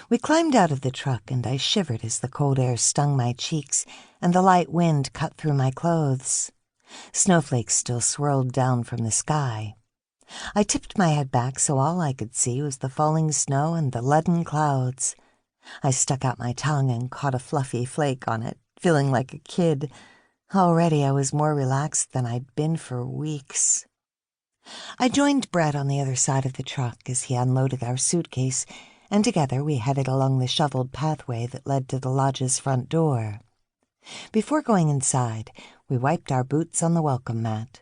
We climbed out of the truck, and I shivered as the cold air stung my cheeks and the light wind cut through my clothes. Snowflakes still swirled down from the sky. I tipped my head back so all I could see was the falling snow and the leaden clouds. I stuck out my tongue and caught a fluffy flake on it, feeling like a kid. Already I was more relaxed than I'd been for weeks. I joined Brett on the other side of the truck as he unloaded our suitcase, and together we headed along the shoveled pathway that led to the lodge's front door. Before going inside, we wiped our boots on the welcome mat.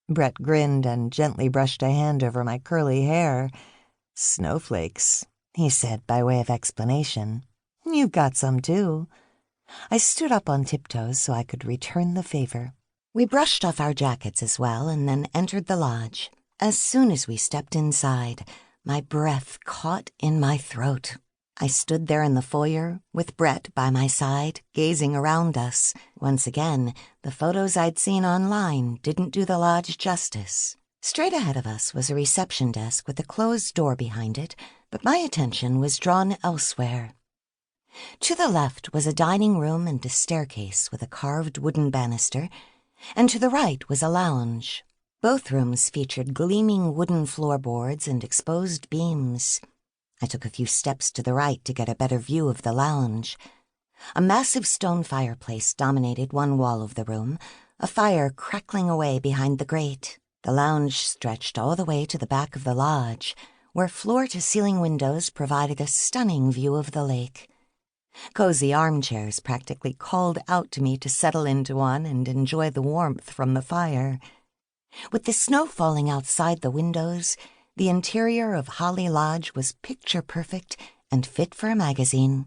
Brett grinned and gently brushed a hand over my curly hair. "Snowflakes," he said by way of explanation. "You've got some, too." I stood up on tiptoes so I could return the favor. We brushed off our jackets as well and then entered the lodge. As soon as we stepped inside, my breath caught in my throat. I stood there in the foyer, with Brett by my side, gazing around us. Once again, the photos I'd seen online didn't do the lodge justice. Straight ahead of us was a reception desk with a closed door behind it, but my attention was drawn elsewhere. To the left was a dining room and a staircase with a carved wooden banister, and to the right was a lounge. Both rooms featured gleaming wooden floorboards and exposed beams. I took a few steps to the right to get a better view of the lounge. A massive stone fireplace dominated one wall of the room, a fire crackling away behind the grate. The lounge stretched all the way to the back of the lodge, where floor-to-ceiling windows provided a stunning view of the lake. Cozy armchairs practically called out to me to settle into one and enjoy the warmth from the fire. With the snow falling outside the windows, the interior of Holly Lodge was picture-perfect and fit for a magazine.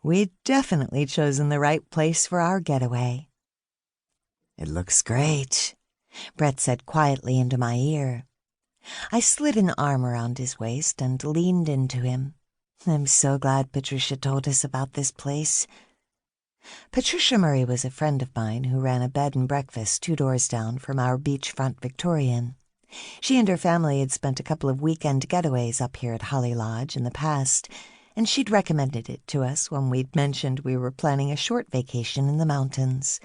We'd definitely chosen the right place for our getaway. "It looks great," Brett said quietly into my ear. I slid an arm around his waist and leaned into him. "I'm so glad Patricia told us about this place." Patricia Murray was a friend of mine who ran a bed and breakfast 2 doors down from our beachfront Victorian. She and her family had spent a couple of weekend getaways up here at Holly Lodge in the past, and she'd recommended it to us when we'd mentioned we were planning a short vacation in the mountains.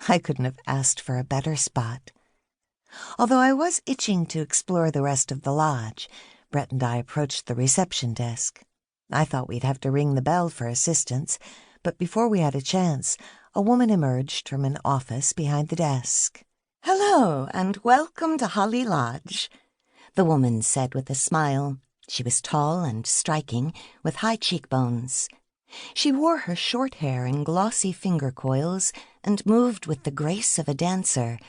I couldn't have asked for a better spot. Although I was itching to explore the rest of the lodge, Brett and I approached the reception desk. I thought we'd have to ring the bell for assistance, but before we had a chance, a woman emerged from an office behind the desk. "Hello, and welcome to Holly Lodge," the woman said with a smile. She was tall and striking, with high cheekbones. She wore her short hair in glossy finger coils and moved with the grace of a dancer.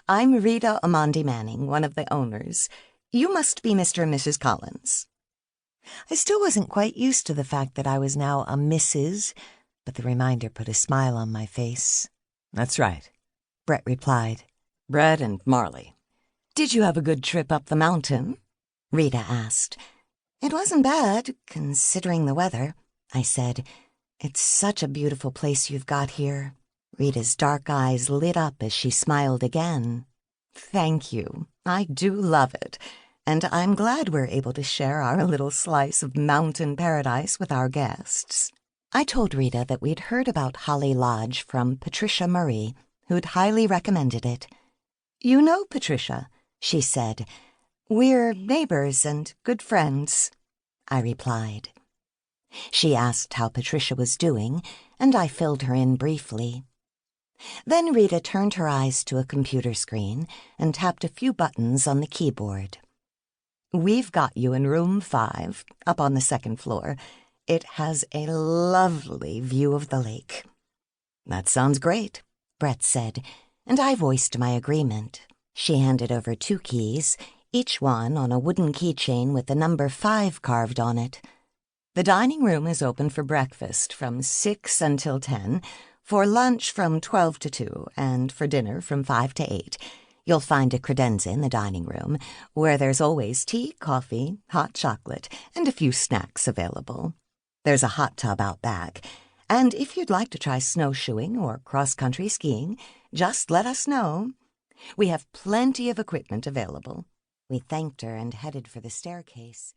"I'm Rita Amandi Manning, one of the owners. You must be Mr. and Mrs. Collins." I still wasn't quite used to the fact that I was now a Mrs., but the reminder put a smile on my face. "That's right," Brett replied. "Brett and Marley." "Did you have a good trip up the mountain?" Rita asked. "It wasn't bad, considering the weather," I said. "It's such a beautiful place you've got here." Rita's dark eyes lit up as she smiled again. "Thank you. I do love it. And I'm glad we're able to share our little slice of mountain paradise with our guests." I told Rita that we'd heard about Holly Lodge from Patricia Murray, who'd highly recommended it. "You know Patricia," she said. "We're neighbors and good friends," I replied. She asked how Patricia was doing, and I filled her in briefly. Then Rita turned her eyes to a computer screen and tapped a few buttons on the keyboard. "We've got you in room 5, up on the 2nd floor. It has a lovely view of the lake." "That sounds great," Brett said, and I voiced my agreement. She handed over 2 keys, each one on a wooden keychain with the number 5 carved on it. "The dining room is open for breakfast from 6 until 10, for lunch from 12 to 2, and for dinner from 5 to 8. You'll find a credenza in the dining room, where there's always tea, coffee, hot chocolate, and a few snacks available. There's a hot tub out back, and if you'd like to try snowshoeing or cross-country skiing, just let us know. We have plenty of equipment available." We thanked her and headed for the staircase.